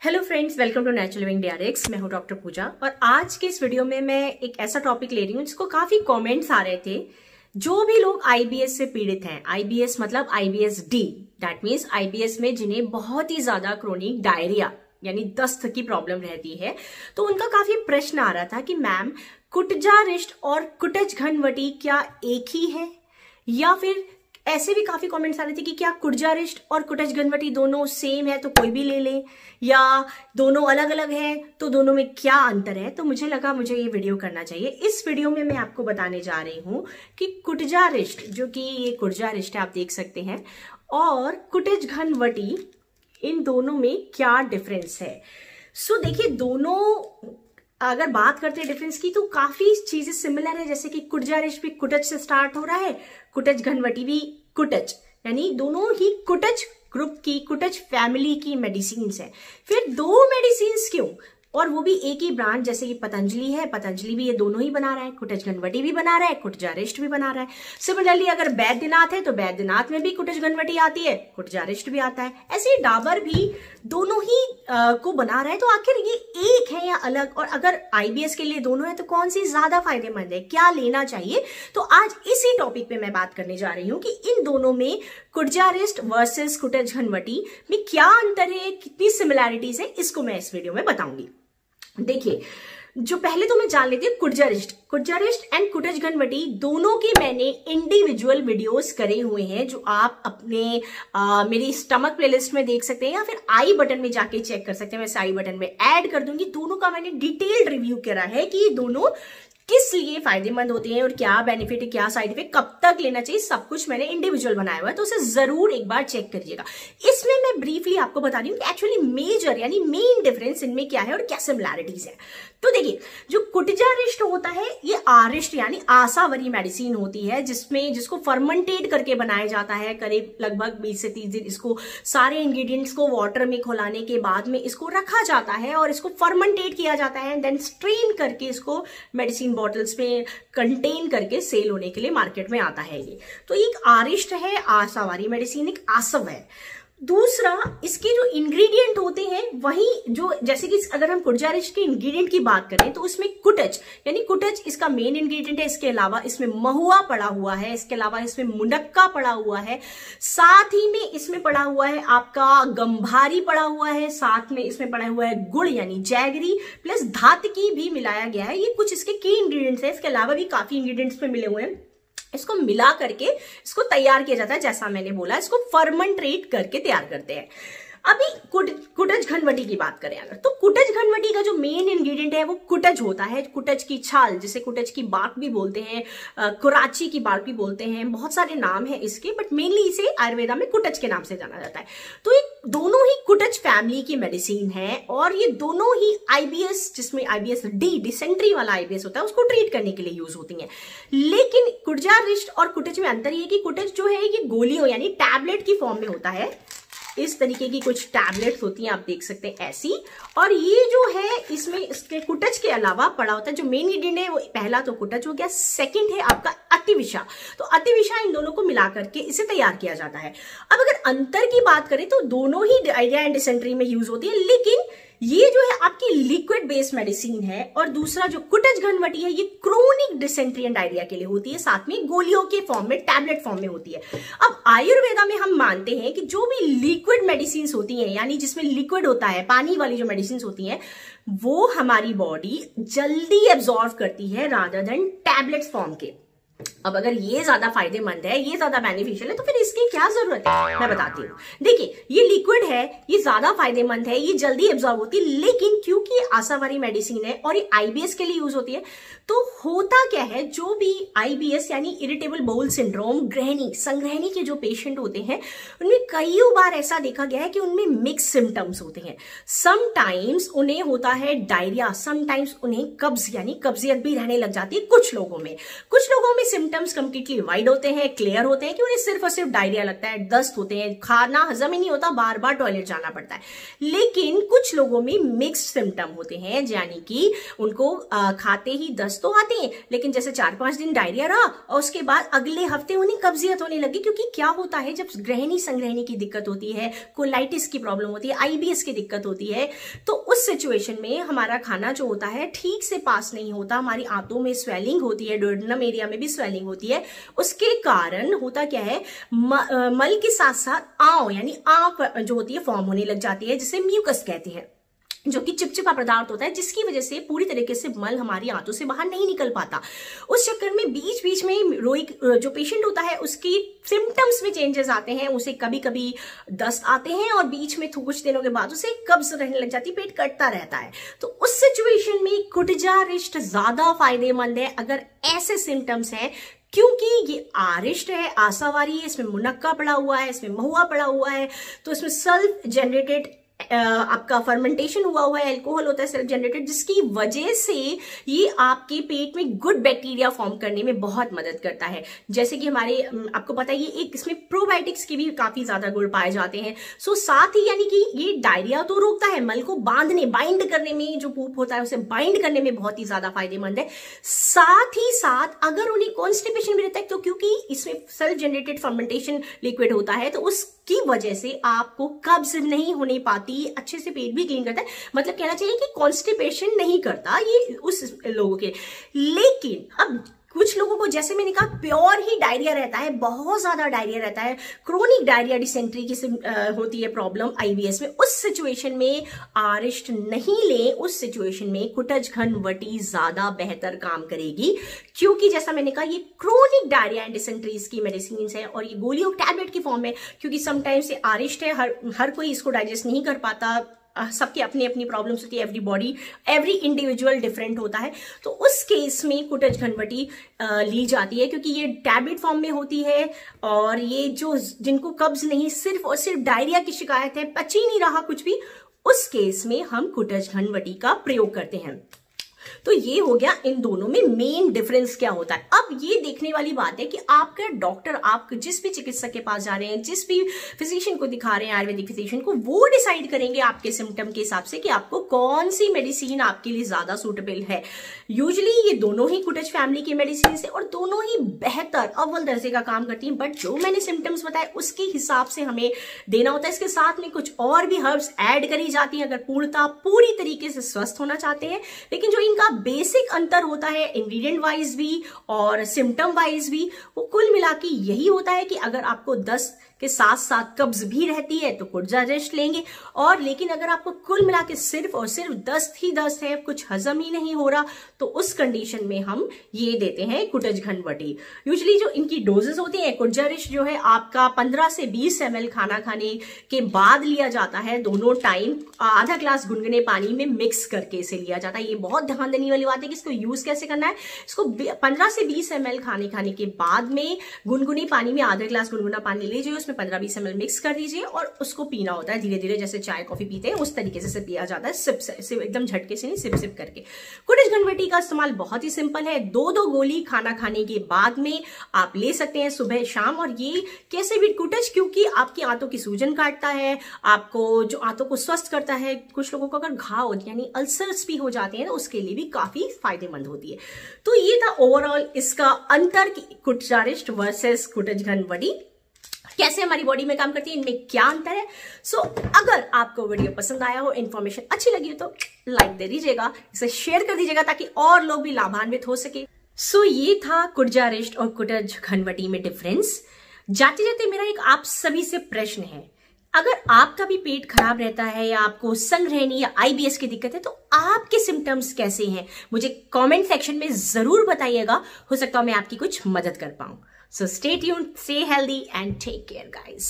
Hello friends, welcome to natural living DRX. मैं हूं doctor पूजा और आज के इस वीडियो में मैं एक ऐसा टॉपिक ले रही हूं जिसको काफी कमेंट्स आ रहे थे। जो भी लोग आईबीएस से पीड़ित हैं, आईबीएस मतलब IBS D, that means IBS में जिन्हें बहुत ही ज्यादा क्रोनिक डायरिया यानी दस्त की प्रॉब्लम रहती है, तो उनका काफी प्रश्न आ रहा था कि मैम कुटजारिष्ट और कुटज घनवटी क्या एक ही है, या फिर ऐसे भी काफी कमेंट्स आ रहे थे कि क्या कुटजारिष्ट और कुटज घनवटी दोनों सेम है तो कोई भी ले ले, या दोनों अलग अलग है तो दोनों में क्या अंतर है। तो मुझे लगा मुझे ये वीडियो करना चाहिए। इस वीडियो में मैं आपको बताने जा रही हूं कि कुटजारिष्ट, जो कि ये कुटजारिष्ट है आप देख सकते हैं, और कुटज घनवटी, इन दोनों में क्या डिफरेंस है। सो देखिए, दोनों अगर बात करते हैं डिफरेंस की तो काफी चीजें सिमिलर है। जैसे कि कुटजारिष्ट भी कुटज से स्टार्ट हो रहा है, कुटज घनवटी भी कुटज, यानी दोनों ही कुटज ग्रुप की, कुटज फैमिली की मेडिसिन है। फिर दो मेडिसिन क्यों, और वो भी एक ही ब्रांड, जैसे कि पतंजलि है, पतंजलि भी ये दोनों ही बना रहा है, कुटज घनवटी भी बना रहा है, कुटजारिष्ट भी बना रहा है। सिमिलरली अगर बैद्यनाथ है तो बैद्यनाथ में भी कुटज घनवटी आती है, कुटजारिष्ट भी आता है। ऐसे डाबर भी दोनों ही को बना रहा है। तो आखिर ये एक है या अलग, और अगर आईबीएस के लिए दोनों है तो कौन सी ज्यादा फायदेमंद है, क्या लेना चाहिए। तो आज इसी टॉपिक पे मैं बात करने जा रही हूँ कि इन दोनों में कुटजारिष्ट वर्सेस कुटज घनवटी में क्या अंतर है, कितनी सिमिलैरिटीज है, इसको मैं इस वीडियो में बताऊंगी। देखिए, जो पहले तो मैं जान लेती हूँ कुटजारिष्ट एंड कुटज घनवटी दोनों की मैंने इंडिविजुअल वीडियोस करे हुए हैं, जो आप अपने मेरी स्टमक प्लेलिस्ट में देख सकते हैं, या फिर आई बटन में जाके चेक कर सकते हैं। मैं आई बटन में ऐड कर दूंगी। दोनों का मैंने डिटेल्ड रिव्यू करा है कि ये दोनों किस लिए फायदेमंद होते हैं और क्या बेनिफिट है, क्या साइड इफेक्ट, कब तक लेना चाहिए, सब कुछ मैंने इंडिविजुअल बनाया हुआ है, तो उसे जरूर एक बार चेक करिएगा। इसमें मैं ब्रीफली आपको बता रही हूँ कि एक्चुअली मेजर यानी मेन डिफरेंस इनमें क्या है और क्या सिमिलैरिटीज है। तो देखिए, जो कुटजारिष्ट होता है ये आरिष्ट यानी आसावरी मेडिसिन होती है, जिसको फर्मेंटेड करके बनाया जाता है। करीब लगभग 20 से 30 दिन इसको सारे इंग्रेडिएंट्स को वाटर में खौलाने के बाद में इसको रखा जाता है और इसको फर्मेंटेड किया जाता है, देन स्ट्रेन करके इसको मेडिसिन बॉटल्स में कंटेन करके सेल होने के लिए मार्केट में आता है। ये तो एक आरिष्ट है, आसावारी मेडिसिन एक आसव है। दूसरा, इसके जो इंग्रेडिएंट होते हैं वही जो, जैसे कि अगर हम कुटजारिष्ट के इंग्रेडिएंट की बात करें तो उसमें कुटज यानी कुटज इसका मेन इंग्रेडिएंट है। इसके अलावा इसमें महुआ पड़ा हुआ है, इसके अलावा इसमें मुनक्का पड़ा हुआ है, साथ ही में इसमें पड़ा हुआ है आपका गंभारी पड़ा हुआ है, साथ में इसमें पड़ा हुआ है गुड़ यानी जैगरी, प्लस धातकी भी मिलाया गया है। ये कुछ इसके की इंग्रेडिएंट्स है। इसके अलावा भी काफी इंग्रेडिएंट्स में मिले हुए हैं। इसको मिला करके इसको तैयार किया जाता है। जैसा मैंने बोला, इसको फर्मेंटेट करके तैयार करते हैं। अभी कुटज घनवटी की बात करें अगर, तो कुटज घनवटी का जो मेन इंग्रेडिएंट है वो कुटज होता है। कुटज की छाल, जिसे कुटज की बात भी बोलते हैं, कुराची की बात भी बोलते हैं, बहुत सारे नाम है इसके, बट मेनली इसे आयुर्वेदा में कुटज के नाम से जाना जाता है। तो ये दोनों ही कुटज फैमिली की मेडिसिन है, और ये दोनों ही आईबीएस, जिसमें आईबीएस डी डिसेंट्री वाला आईबीएस होता है, उसको ट्रीट करने के लिए यूज होती है। लेकिन कुटजारिष्ट और कुटज में अंतर ये है कि कुटज जो है ये गोलियों यानी टैबलेट की फॉर्म में होता है। इस तरीके की कुछ टैबलेट्स होती हैं, आप देख सकते हैं ऐसी। और ये जो है इसमें इसके कुटज के अलावा पड़ा होता है, जो मेन इंग्रेडिएंट है वो पहला तो कुटज हो गया, सेकंड है आपका अतिविषा। तो अतिविषा इन दोनों को मिला करके इसे तैयार किया जाता है। अब अगर अंतर की बात करें तो दोनों ही डायरिया एंड डिसेंट्री में यूज होती है, लेकिन ये जो है आपकी लिक्विड बेस्ड मेडिसिन है, और दूसरा जो कुटज घनवटी है ये क्रोनिक डिसेंट्री एंड डायरिया के लिए होती है, साथ में गोलियों के फॉर्म में, टैबलेट फॉर्म में होती है। अब आयुर्वेदा में हम मानते हैं कि जो भी लिक्विड मेडिसिन होती हैं, यानी जिसमें लिक्विड होता है, पानी वाली जो मेडिसिन होती हैं, वो हमारी बॉडी जल्दी एब्जॉर्व करती है रादर देन टैबलेट्स फॉर्म के। अब अगर ये ज्यादा फायदेमंद है, ये ज्यादा बेनिफिशियल है, तो फिर इसकी क्या जरूरत है, मैं बताती हूँ। देखिए, ये लिक्विड है, ये ज्यादा फायदेमंद है, ये जल्दी एब्जॉर्ब होती है, लेकिन क्योंकि आसावारी मेडिसिन है और ये आईबीएस के लिए यूज होती है, तो होता क्या है, जो भी आईबीएस यानी इरिटेबल बाउल सिंड्रोम, गृहिणी संग्रहणी के जो पेशेंट होते हैं, उनमें कई बार ऐसा देखा गया है कि उनमें मिक्स सिम्टम्स होते हैं। समटाइम्स उन्हें होता है डायरिया, समटाइम्स उन्हें कब्ज यानी कब्जियत भी रहने लग जाती है कुछ लोगों में सिम्टम्स कंप्लीटली वाइड होते हैं, क्लियर होते हैं कि उन्हें सिर्फ और सिर्फ डायरिया लगता है, दस्त होते हैं, खाना हजम ही नहीं होता, बार बार टॉयलेट जाना पड़ता है। लेकिन कुछ लोगों में मिक्स्ड सिम्टम होते हैं, यानी कि उनको खाते ही दस्त तो आते हैं, लेकिन जैसे 4-5 दिन डायरिया रहा और उसके बाद अगले हफ्ते उन्हें कब्जियत होने लगी। क्योंकि क्या होता है, जब ग्रहणी संग्रहणी की दिक्कत होती है, कोलाइटिस की प्रॉब्लम होती है, आईबीएस की दिक्कत होती है, तो उस सिचुएशन में हमारा खाना जो होता है ठीक से पास नहीं होता, हमारी आंतों में स्वेलिंग होती है, डोडेनम एरिया में भी स्वेलिंग होती है। उसके कारण होता क्या है, मल के साथ साथ आंव यानी आंव जो होती है फॉर्म होने लग जाती है, जिसे म्यूकस कहते हैं, जो कि चिपचिपा पदार्थ होता है, जिसकी वजह से पूरी तरीके से मल हमारी आंतों से बाहर नहीं निकल पाता। उस चक्कर में बीच बीच में जो पेशेंट होता है उसकी सिम्टम्स में चेंजेस आते हैं, उसे कभी कभी दस्त आते हैं और बीच में कुछ दिनों के बाद उसे कब्ज रहने लग जाती है, पेट कटता रहता है। तो उस सिचुएशन में कुटजा रिष्ट ज्यादा फायदेमंद है अगर ऐसे सिम्टम्स है, क्योंकि ये आरिष्ट है, आसावारी है, इसमें मुनक्का पड़ा हुआ है, इसमें महुआ पड़ा हुआ है, तो इसमें सेल्फ जनरेटेड आपका फर्मेंटेशन हुआ है, एल्कोहल होता है सेल्फ जनरेटेड, जिसकी वजह से ये आपके पेट में गुड बैक्टीरिया फॉर्म करने में बहुत मदद करता है। जैसे कि हमारे आपको पता है ये एक इसमें प्रोबायोटिक्स के भी काफी ज्यादा गुण पाए जाते हैं। सो साथ ही यानी कि ये डायरिया तो रोकता है, मल को बाइंड करने में, जो पूप होता है उसे बाइंड करने में बहुत ही ज्यादा फायदेमंद है। साथ ही साथ अगर उन्हें कॉन्स्टिपेशन भी रहता है, तो क्योंकि इसमें सेल्फ जनरेटेड फर्मेंटेशन लिक्विड होता है, तो उसकी वजह से आपको कब्ज नहीं होने पाती, अच्छे से पेट भी क्लीन करता है, मतलब कहना चाहिए कि कॉन्स्टिपेशन नहीं करता ये उस लोगों के। लेकिन अब कुछ लोगों को, जैसे मैंने कहा, प्योर ही डायरिया रहता है, बहुत ज्यादा डायरिया रहता है, क्रोनिक डायरिया डिसेंट्री की होती है प्रॉब्लम आईबीएस में। उस सिचुएशन में आरिष्ट नहीं ले, उस सिचुएशन में कुटज घनवटी ज्यादा बेहतर काम करेगी, क्योंकि जैसा मैंने कहा ये क्रोनिक डायरिया एंड डिसेंट्रीज की मेडिसिन है और ये गोलियों टैबलेट की फॉर्म है, क्योंकि समटाइम्स ये आरिष्ट है, हर कोई इसको डाइजेस्ट नहीं कर पाता, सबकी अपनी अपनी प्रॉब्लम्स होती है, एवरी इंडिविजुअल डिफरेंट होता है। तो उस केस में कुटज घनवटी ली जाती है, क्योंकि ये टैबलेट फॉर्म में होती है और ये जो जिनको कब्ज नहीं, सिर्फ और सिर्फ डायरिया की शिकायत है, पच ही नहीं रहा कुछ भी, उस केस में हम कुटज घनवटी का प्रयोग करते हैं। तो ये हो गया इन दोनों में मेन डिफरेंस क्या होता है। अब ये देखने वाली बात है कि आपका डॉक्टर, आप जिस भी चिकित्सक के पास जा रहे हैं, जिस भी फिजिशियन को दिखा रहे हैं, आयुर्वेदिक फिजिशियन को, वो डिसाइड करेंगे आपके सिम्टम के हिसाब से कि आपको कौन सी मेडिसिन आपके लिए ज्यादा सूटेबल है। यूजुअली ये दोनों ही कुटज फैमिली की मेडिसिन है और दोनों ही बेहतर अव्वल दर्जे का काम करती हैं, बट जो मैंने सिम्टम्स बताए उसके हिसाब से हमें देना होता है। इसके साथ में कुछ और भी हर्ब्स ऐड करी जाती हैं अगर पूर्णतः पूरी तरीके से स्वस्थ होना चाहते हैं। लेकिन जो इनका बेसिक अंतर होता है इंग्रेडिएंट वाइज भी और सिम्टम वाइज भी, वो कुल मिला के यही होता है कि अगर आपको दस्त के साथ साथ कब्ज भी रहती है तो कुटजा रिष्ट लेंगे, और लेकिन अगर आपको कुल मिला के सिर्फ और सिर्फ दस्त ही दस्त है, कुछ हजम ही नहीं हो रहा, तो उस कंडीशन में हम ये देते हैं कुटज घनवटी। यूजुअली जो इनकी डोजेस होती है, कुटजा रिष्ट जो है आपका 15 से 20 ml खाना खाने के बाद लिया जाता है, दोनों टाइम आधा ग्लास गुनगुने पानी में मिक्स करके इसे लिया जाता है। ये बहुत ध्यान देने वाली बात है कि इसको यूज कैसे करना है। इसको 15 से 20 ml खाने के बाद में गुनगुने पानी में आधा ग्लास गुनगुना पानी लीजिए, उसमें 15-20 ml मिक्स कर दीजिए और उसको पीना होता है धीरे धीरे, जैसे चाय कॉफी पीते हैं उस तरीके से पिया जाता है, सिप एकदम झटके से नहीं, सिप सिप करके। कुटज घनवटी का इस्तेमाल बहुत ही सिंपल है, 2-2 गोली खाना खाने के बाद में आप ले सकते हैं, सुबह शाम। और ये कैसे भी कुटज, क्योंकि आपकी आंतों की सूजन काटता है, आपको जो आंतों को स्वस्थ करता है, कुछ लोगों को अगर घाव यानी अल्सर्स भी हो जाते हैं तो उसके लिए भी काफी फायदेमंद होती है। तो ये था ओवरऑल इसका अंतर कि कुटजा रिष्ट वर्सेस कुटज घनवटी कैसे हमारी बॉडी में काम करती है, इनमें क्या अंतर है। सो अगर आपको वीडियो पसंद आया हो, इन्फॉर्मेशन अच्छी लगी हो तो लाइक दे दीजिएगा, इसे शेयर कर दीजिएगा ताकि और लोग भी लाभान्वित हो सके। सो ये था कुटजा रिष्ट और कुटज घनवटी में डिफरेंस। जाते जाते मेरा एक आप सभी से प्रश्न है, अगर आपका भी पेट खराब रहता है या आपको संग्रहणी या आईबीएस की दिक्कत है तो आपके सिम्टम्स कैसे हैं, मुझे कमेंट सेक्शन में जरूर बताइएगा, हो सकता है मैं आपकी कुछ मदद कर पाऊं। So stay tuned, stay healthy and take care guys.